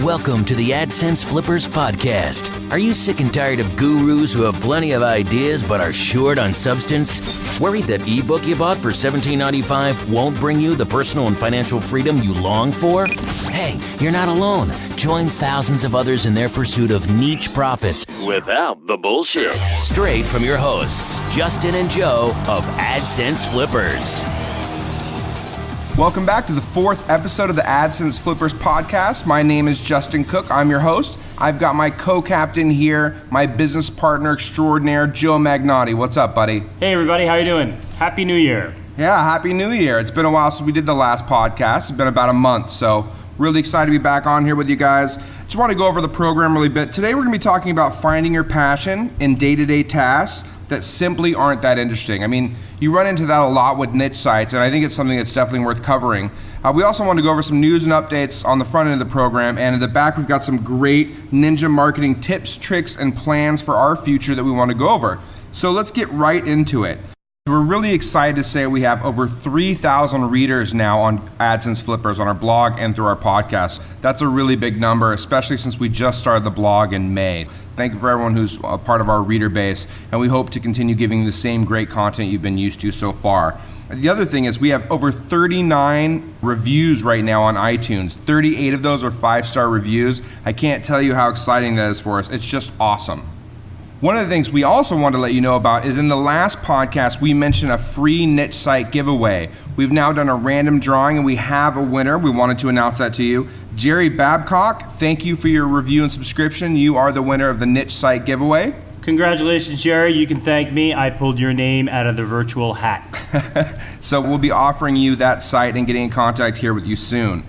Welcome to the AdSense Flippers podcast. Are you sick and tired of gurus who have plenty of ideas but are short on substance? Worried that ebook you bought for $17.95 won't bring you the personal and financial freedom you long for? Hey, you're not alone. Join thousands of others in their pursuit of niche profits without the bullshit. Straight from your hosts, Justin and Joe of AdSense Flippers. Welcome back to the fourth episode of the AdSense Flippers podcast. My name is Justin Cook. I'm your host. I've got my co-captain here, my business partner extraordinaire, Joe Magnotti. What's up, buddy? Hey, everybody. How you doing? Happy New Year. Yeah, Happy New Year. It's been a while since we did the last podcast. It's been about a month, so really excited to be back on here with you guys. Just want to go over the program really bit. Today, we're going to be talking about finding your passion in day-to-day tasks that simply aren't that interesting. I mean, you run into that a lot with niche sites, and I think it's something that's definitely worth covering. We also want to go over some news and updates on the front end of the program, and in the back we've got some great ninja marketing tips, tricks, and plans for our future that we want to go over. So let's get right into it. We're really excited to say we have over 3,000 readers now on AdSense Flippers on our blog and through our podcast. That's a really big number, especially since we just started the blog in May. Thank you for everyone who's a part of our reader base, and we hope to continue giving you the same great content you've been used to so far. The other thing is we have over 39 reviews right now on iTunes. 38 of those are 5-star reviews. I can't tell you how exciting that is for us. It's just awesome. One of the things we also want to let you know about is in the last podcast, we mentioned a free niche site giveaway. We've now done a random drawing and we have a winner. We wanted to announce that to you. Jerry Babcock, thank you for your review and subscription. You are the winner of the niche site giveaway. Congratulations, Jerry. You can thank me. I pulled your name out of the virtual hat. So we'll be offering you that site and getting in contact here with you soon.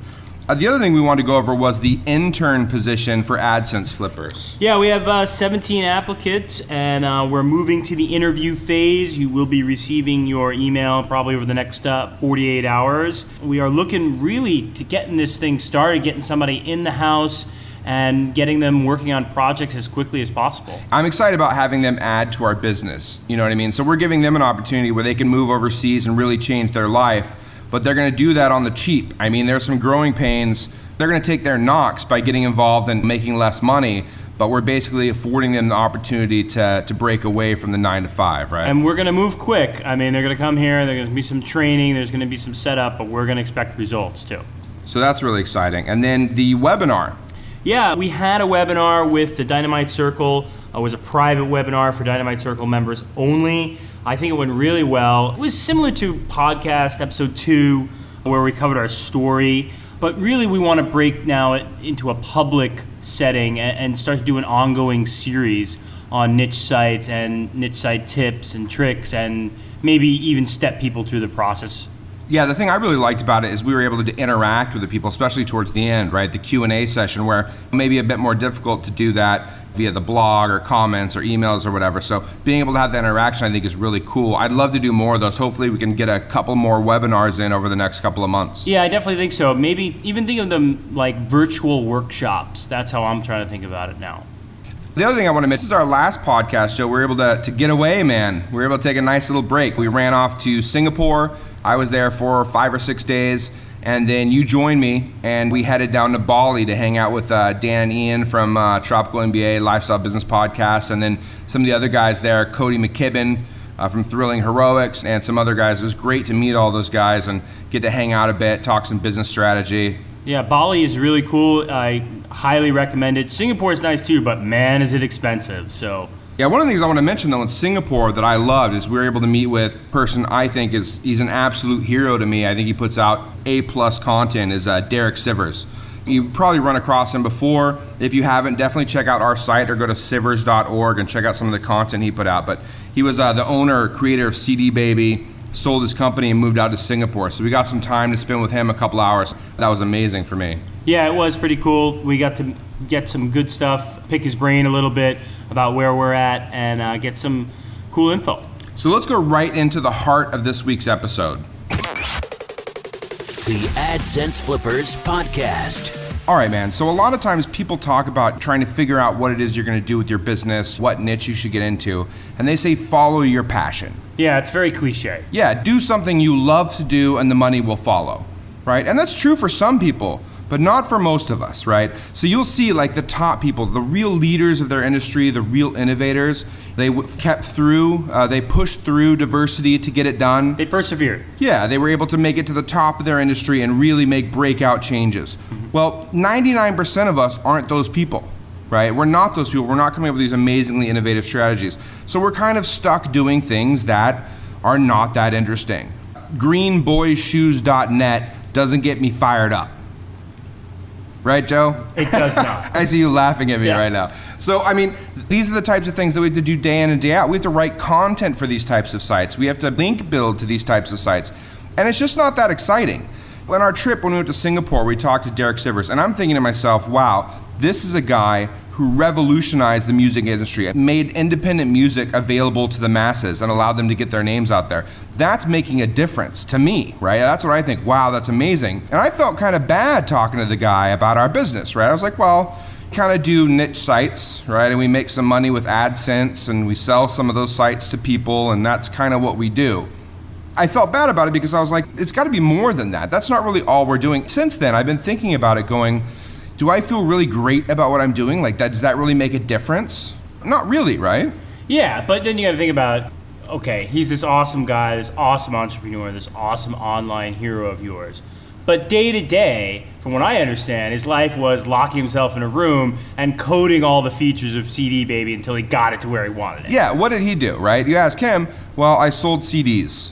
The other thing we wanted to go over was the intern position for AdSense Flippers. Yeah, we have 17 applicants, and we're moving to the interview phase. You will be receiving your email probably over the next 48 hours. We are looking really to getting this thing started, getting somebody in the house, and getting them working on projects as quickly as possible. I'm excited about having them add to our business. You know what I mean? So we're giving them an opportunity where they can move overseas and really change their life. But they're going to do that on the cheap. I mean, there's some growing pains. They're going to take their knocks by getting involved and making less money, but we're basically affording them the opportunity to break away from the 9-to-5, right? And we're going to move quick. I mean, they're going to come here, there's going to be some training, there's going to be some setup, but we're going to expect results too. So that's really exciting. And then the webinar. Yeah, we had a webinar with the Dynamite Circle. It was a private webinar for Dynamite Circle members only. I think it went really well. It was similar to podcast episode 2 where we covered our story, but really we want to break now into a public setting and start to do an ongoing series on niche sites and niche site tips and tricks and maybe even step people through the process. Yeah, the thing I really liked about it is we were able to interact with the people, especially towards the end, right? The Q&A session where it may be a bit more difficult to do that via the blog or comments or emails or whatever. So being able to have that interaction I think is really cool. I'd love to do more of those. Hopefully we can get a couple more webinars in over the next couple of months. Yeah, I definitely think so. Maybe even think of them like virtual workshops. That's how I'm trying to think about it now. The other thing I want to mention, this is our last podcast show. We were able to get away, man. We were able to take a nice little break. We ran off to Singapore. I was there for 5 or 6 days. And then you joined me, and we headed down to Bali to hang out with Dan and Ian from Tropical MBA Lifestyle Business Podcast, and then some of the other guys there, Cody McKibben from Thrilling Heroics, and some other guys. It was great to meet all those guys and get to hang out a bit, talk some business strategy. Yeah, Bali is really cool. I highly recommend it. Singapore is nice too, but man, is it expensive. So. Yeah, one of the things I want to mention though in Singapore that I loved is we were able to meet with a person I think he's an absolute hero to me. I think he puts out A+ content, is Derek Sivers. You've probably run across him before. If you haven't, definitely check out our site or go to sivers.org and check out some of the content he put out. But he was the owner, creator of CD Baby, sold his company and moved out to Singapore. So we got some time to spend with him, a couple hours. That was amazing for me. Yeah, it was pretty cool. We got to get some good stuff, pick his brain a little bit about where we're at, and get some cool info. So let's go right into the heart of this week's episode. The AdSense Flippers podcast. All right, man. So a lot of times people talk about trying to figure out what it is you're going to do with your business, what niche you should get into, and they say follow your passion. Yeah, it's very cliche. Yeah, do something you love to do and the money will follow, right? And that's true for some people. but not for most of us, right? So you'll see like the top people, the real leaders of their industry, the real innovators, they kept through, they pushed through diversity to get it done. They persevered. Yeah, they were able to make it to the top of their industry and really make breakout changes. Well, 99% of us aren't those people, right? We're not those people. We're not coming up with these amazingly innovative strategies. So we're kind of stuck doing things that are not that interesting. Greenboyshoes.net doesn't get me fired up. Right, Joe? It does not. I see you laughing at me right now. So, I mean, these are the types of things that we have to do day in and day out. We have to write content for these types of sites. We have to link build to these types of sites. And it's just not that exciting. On our trip when we went to Singapore, we talked to Derek Sivers, and I'm thinking to myself, wow, this is a guy who revolutionized the music industry, made independent music available to the masses and allowed them to get their names out there. That's making a difference to me, right? That's what I think, wow, that's amazing. And I felt kind of bad talking to the guy about our business, right? I was like, well, kind of do niche sites, right? And we make some money with AdSense and we sell some of those sites to people, and that's kind of what we do. I felt bad about it because I was like, it's got to be more than that. That's not really all we're doing. Since then, I've been thinking about it going, do I feel really great about what I'm doing? Like, does that really make a difference? Not really, right? Yeah, but then you gotta think about, okay, he's this awesome guy, this awesome entrepreneur, this awesome online hero of yours. But day to day, from what I understand, his life was locking himself in a room and coding all the features of CD Baby until he got it to where he wanted it. Yeah, what did he do, right? You ask him, well, I sold CDs,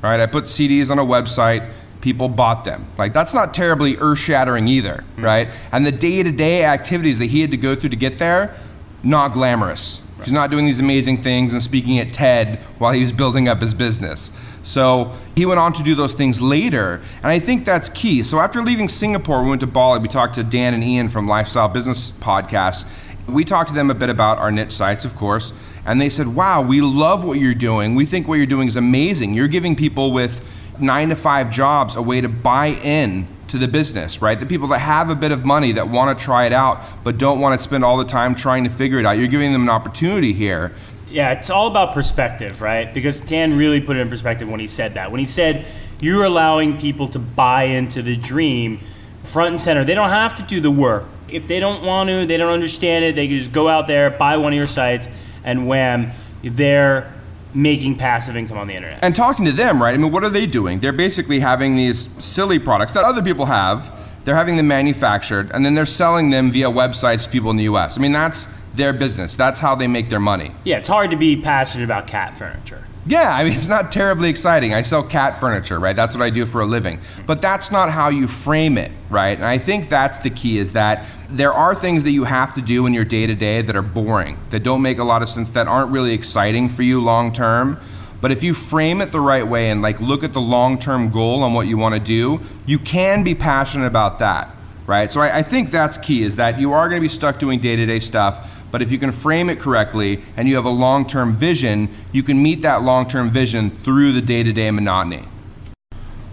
right? I put CDs on a website. People bought them. Like, that's not terribly earth-shattering either, right? And the day-to-day activities that he had to go through to get there, not glamorous. Right. He's not doing these amazing things and speaking at TED while he was building up his business. So he went on to do those things later, and I think that's key. So after leaving Singapore, we went to Bali. We talked to Dan and Ian from Lifestyle Business Podcast. We talked to them a bit about our niche sites, of course, and they said, wow, we love what you're doing. We think what you're doing is amazing. You're giving people with 9-to-5 jobs a way to buy in to the business, right? The people that have a bit of money that want to try it out but don't want to spend all the time trying to figure it out. You're giving them an opportunity here. Yeah, it's all about perspective, right? Because Dan really put it in perspective when he said that. When he said you're allowing people to buy into the dream front and center. They don't have to do the work. If they don't want to, they don't understand it, they can just go out there, buy one of your sites, and wham, they're making passive income on the internet. And talking to them, right? I mean, what are they doing? They're basically having these silly products that other people have. They're having them manufactured, and then they're selling them via websites to people in the US. I mean, that's their business. That's how they make their money. Yeah, it's hard to be passionate about cat furniture. Yeah, I mean, it's not terribly exciting. I sell cat furniture, right? That's what I do for a living. But that's not how you frame it, right? And I think that's the key, is that there are things that you have to do in your day-to-day that are boring, that don't make a lot of sense, that aren't really exciting for you long-term. But if you frame it the right way and like look at the long-term goal on what you want to do, you can be passionate about that, right? So I think that's key, is that you are going to be stuck doing day-to-day stuff. But if you can frame it correctly and you have a long-term vision, you can meet that long-term vision through the day-to-day monotony.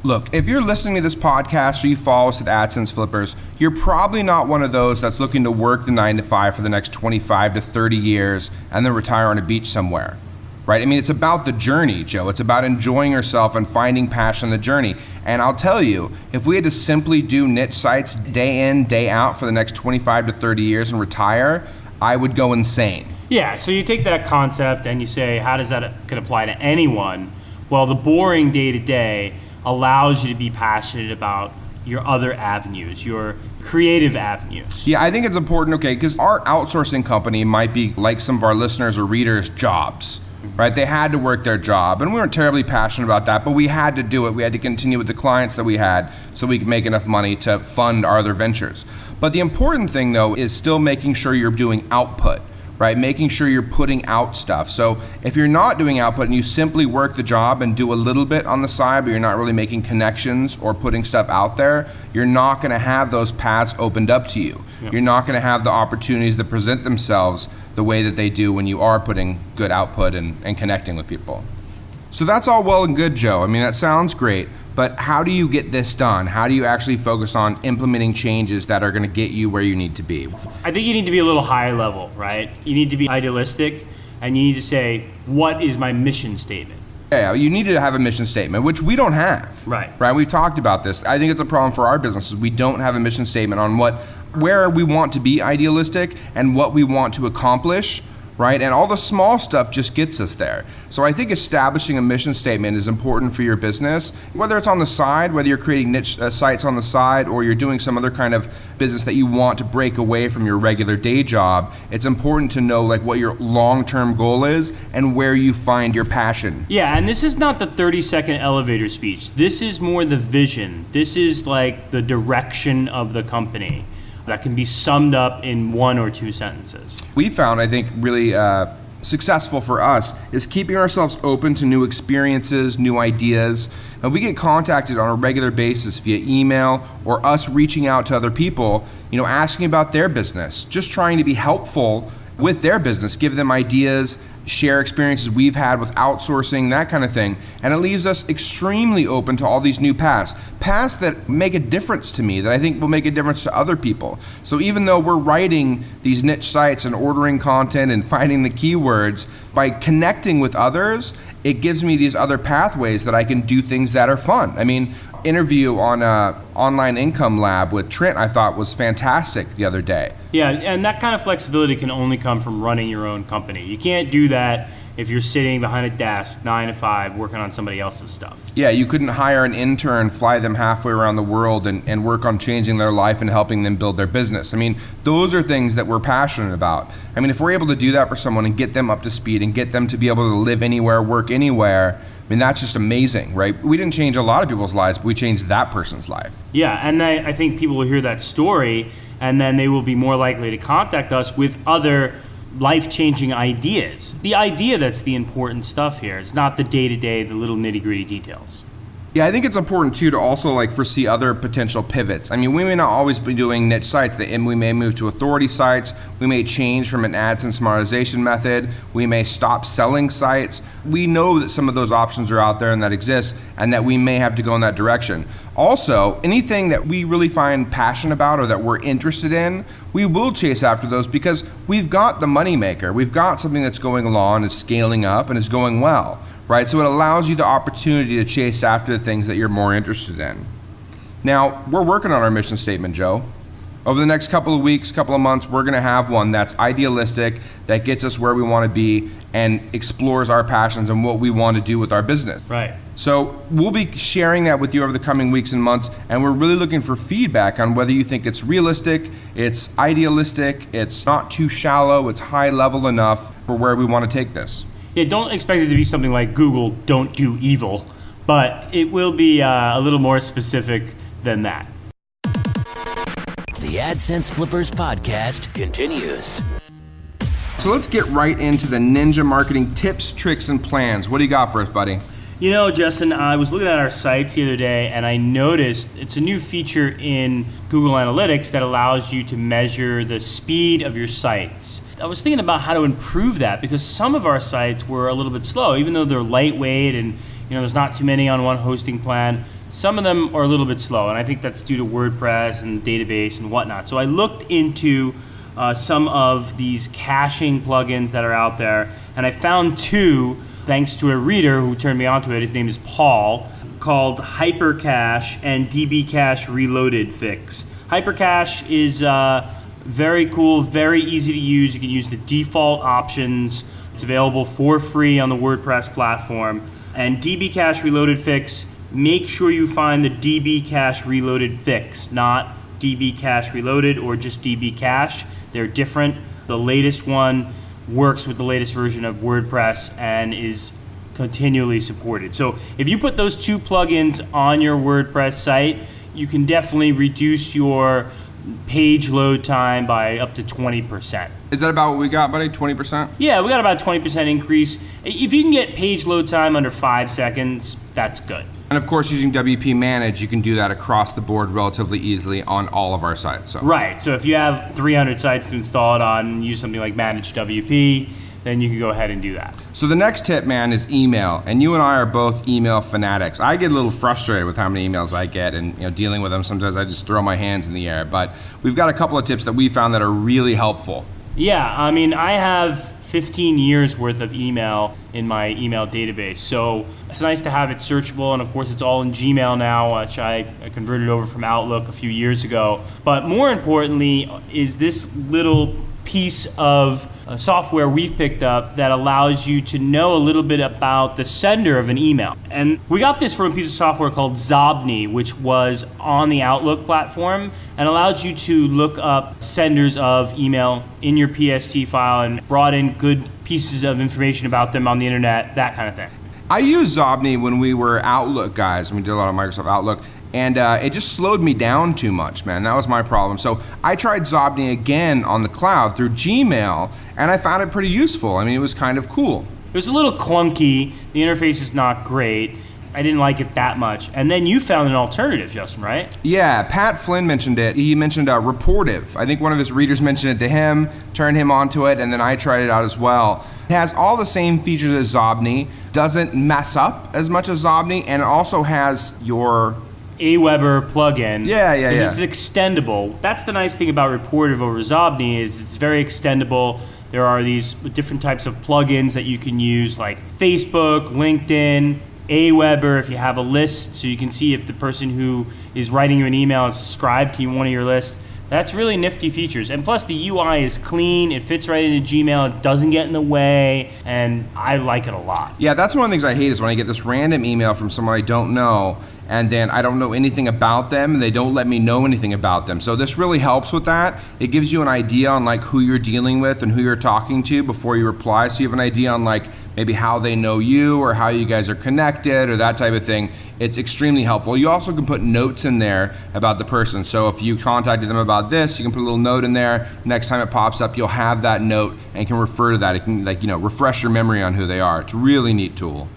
Look, if you're listening to this podcast or you follow us at AdSense Flippers, you're probably not one of those that's looking to work the 9-to-5 for the next 25 to 30 years and then retire on a beach somewhere, right? I mean, it's about the journey, Joe. It's about enjoying yourself and finding passion in the journey. And I'll tell you, if we had to simply do niche sites day in, day out for the next 25 to 30 years and retire, I would go insane. Yeah, so you take that concept and you say, how does that could apply to anyone? Well, the boring day-to-day allows you to be passionate about your other avenues, your creative avenues. Yeah, I think it's important, okay, because our outsourcing company might be like some of our listeners or readers' jobs, right? They had to work their job, and we weren't terribly passionate about that, but we had to do it. We had to continue with the clients that we had so we could make enough money to fund our other ventures. But the important thing, though, is still making sure you're doing output, right? Making sure you're putting out stuff. So if you're not doing output and you simply work the job and do a little bit on the side, but you're not really making connections or putting stuff out there, you're not going to have those paths opened up to you. Yep. You're not going to have the opportunities that present themselves the way that they do when you are putting good output and connecting with people. So that's all well and good, Joe. I mean, that sounds great. But how do you get this done? How do you actually focus on implementing changes that are going to get you where you need to be? I think you need to be a little higher level, right? You need to be idealistic, and you need to say, what is my mission statement? Yeah, you need to have a mission statement, which we don't have. Right. We've talked about this. I think it's a problem for our businesses. We don't have a mission statement on where we want to be idealistic and what we want to accomplish, right? And all the small stuff just gets us there. So I think establishing a mission statement is important for your business, whether it's on the side, whether you're creating niche sites on the side, or you're doing some other kind of business that you want to break away from your regular day job. It's important to know like what your long-term goal is and where you find your passion. Yeah, and this is not the 30-second elevator speech. This is more the vision. This is like the direction of the company that can be summed up in 1 or 2 sentences. We found, I think, really successful for us is keeping ourselves open to new experiences, new ideas. And we get contacted on a regular basis via email or us reaching out to other people, asking about their business, just trying to be helpful with their business, give them ideas, share experiences we've had with outsourcing, that kind of thing. And it leaves us extremely open to all these new paths that make a difference to me, that I think will make a difference to other people. So even though we're writing these niche sites and ordering content and finding the keywords, by connecting with others, it gives me these other pathways that I can do things that are fun. I mean, interview on Online Income Lab with Trent, I thought was fantastic the other day. Yeah, and that kind of flexibility can only come from running your own company. You can't do that if you're sitting behind a desk 9 to 5 working on somebody else's stuff. Yeah, you couldn't hire an intern, fly them halfway around the world and work on changing their life and helping them build their business. I mean, those are things that we're passionate about. I mean, if we're able to do that for someone and get them up to speed and get them to be able to live anywhere, work anywhere, I mean, that's just amazing, right? We didn't change a lot of people's lives, but we changed that person's life. Yeah, and I think people will hear that story, and then they will be more likely to contact us with other life-changing ideas. The idea that's the important stuff here. It's not the day-to-day, the little nitty-gritty details. Yeah, I think it's important too to also foresee other potential pivots. I mean, we may not always be doing niche sites, and we may move to authority sites. We may change from an AdSense monetization method. We may stop selling sites. We know that some of those options are out there and that exist, and that we may have to go in that direction. Also, anything that we really find passionate about or that we're interested in, we will chase after those because we've got the moneymaker. We've got something that's going along, is scaling up, and is going well. Right, so it allows you the opportunity to chase after the things that you're more interested in. Now, we're working on our mission statement, Joe. Over the next couple of weeks, couple of months, we're gonna have one that's idealistic, that gets us where we wanna be, and explores our passions and what we wanna do with our business. Right. So we'll be sharing that with you over the coming weeks and months, and we're really looking for feedback on whether you think it's realistic, it's idealistic, it's not too shallow, it's high level enough for where we wanna take this. Yeah, don't expect it to be something like Google, don't do evil, but it will be a little more specific than that. The AdSense Flippers podcast continues. So let's get right into the ninja marketing tips, tricks, and plans. What do you got for us, buddy? You know, Justin, I was looking at our sites the other day and I noticed it's a new feature in Google Analytics that allows you to measure the speed of your sites. I was thinking about how to improve that because some of our sites were a little bit slow, even though they're lightweight and there's not too many on one hosting plan. Some of them are a little bit slow, and I think that's due to WordPress and database and whatnot. So I looked into some of these caching plugins that are out there, and I found 2 thanks to a reader who turned me onto it. His name is Paul, called Hypercache and dbcache Reloaded Fix. Hypercache is very cool, very easy to use. You can use the default options. It's available for free on the WordPress platform. And dbcache Reloaded Fix, make sure you find the dbcache Reloaded Fix, not dbcache Reloaded or just dbcache. They're different. The latest one works with the latest version of WordPress and is continually supported. So if you put those 2 plugins on your WordPress site, you can definitely reduce your page load time by up to 20%. Is that about what we got, buddy? 20%? Yeah, we got about a 20% increase. If you can get page load time under 5 seconds, that's good. And of course, using WP Manage, you can do that across the board relatively easily on all of our sites. So. Right, so if you have 300 sites to install it on, use something like Manage WP, then you can go ahead and do that. So the next tip, man, is email. And you and I are both email fanatics. I get a little frustrated with how many emails I get and dealing with them. Sometimes I just throw my hands in the air. But we've got a couple of tips that we found that are really helpful. Yeah, I mean, I have 15 years worth of email in my email database. So it's nice to have it searchable, and of course it's all in Gmail now, which I converted over from Outlook a few years ago. But more importantly is this little piece of software we've picked up that allows you to know a little bit about the sender of an email. And we got this from a piece of software called Zobni, which was on the Outlook platform and allowed you to look up senders of email in your PST file and brought in good pieces of information about them on the internet, that kind of thing. I used Zobni when we were Outlook guys, and we did a lot of Microsoft Outlook. And it just slowed me down too much, man. That was my problem. So I tried Zobni again on the cloud through Gmail, and I found it pretty useful. I mean, it was kind of cool. It was a little clunky. The interface is not great. I didn't like it that much. And then you found an alternative, Justin, right? Yeah, Pat Flynn mentioned it. He mentioned Reportive. I think one of his readers mentioned it to him, turned him onto it, and then I tried it out as well. It has all the same features as Zobni, doesn't mess up as much as Zobni, and it also has your Aweber plugin. Yeah. It's extendable. That's the nice thing about Reportive over Zobni is it's very extendable. There are these different types of plugins that you can use, like Facebook, LinkedIn, Aweber, if you have a list, so you can see if the person who is writing you an email is subscribed to one of your lists. That's really nifty features. And plus the UI is clean, it fits right into Gmail, it doesn't get in the way, and I like it a lot. Yeah, that's one of the things I hate is when I get this random email from someone I don't know, and then I don't know anything about them, and they don't let me know anything about them. So this really helps with that. It gives you an idea on like who you're dealing with and who you're talking to before you reply, so you have an idea on like maybe how they know you or how you guys are connected or that type of thing. It's extremely helpful. You also can put notes in there about the person. So if you contacted them about this, you can put a little note in there. Next time it pops up, you'll have that note and can refer to that. It can refresh your memory on who they are. It's a really neat tool.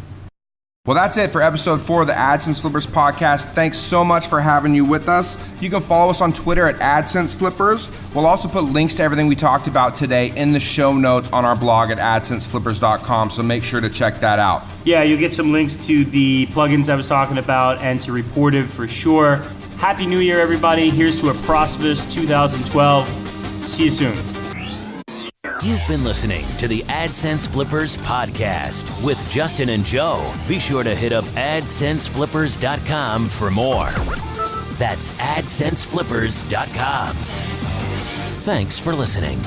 Well, that's it for episode 4 of the AdSense Flippers podcast. Thanks so much for having you with us. You can follow us on Twitter at AdSense Flippers. We'll also put links to everything we talked about today in the show notes on our blog at AdSenseFlippers.com, so make sure to check that out. Yeah, you'll get some links to the plugins I was talking about and to Reportive for sure. Happy New Year, everybody. Here's to a prosperous 2012. See you soon. You've been listening to the AdSense Flippers podcast with Justin and Joe. Be sure to hit up AdSenseFlippers.com for more. That's AdSenseFlippers.com. Thanks for listening.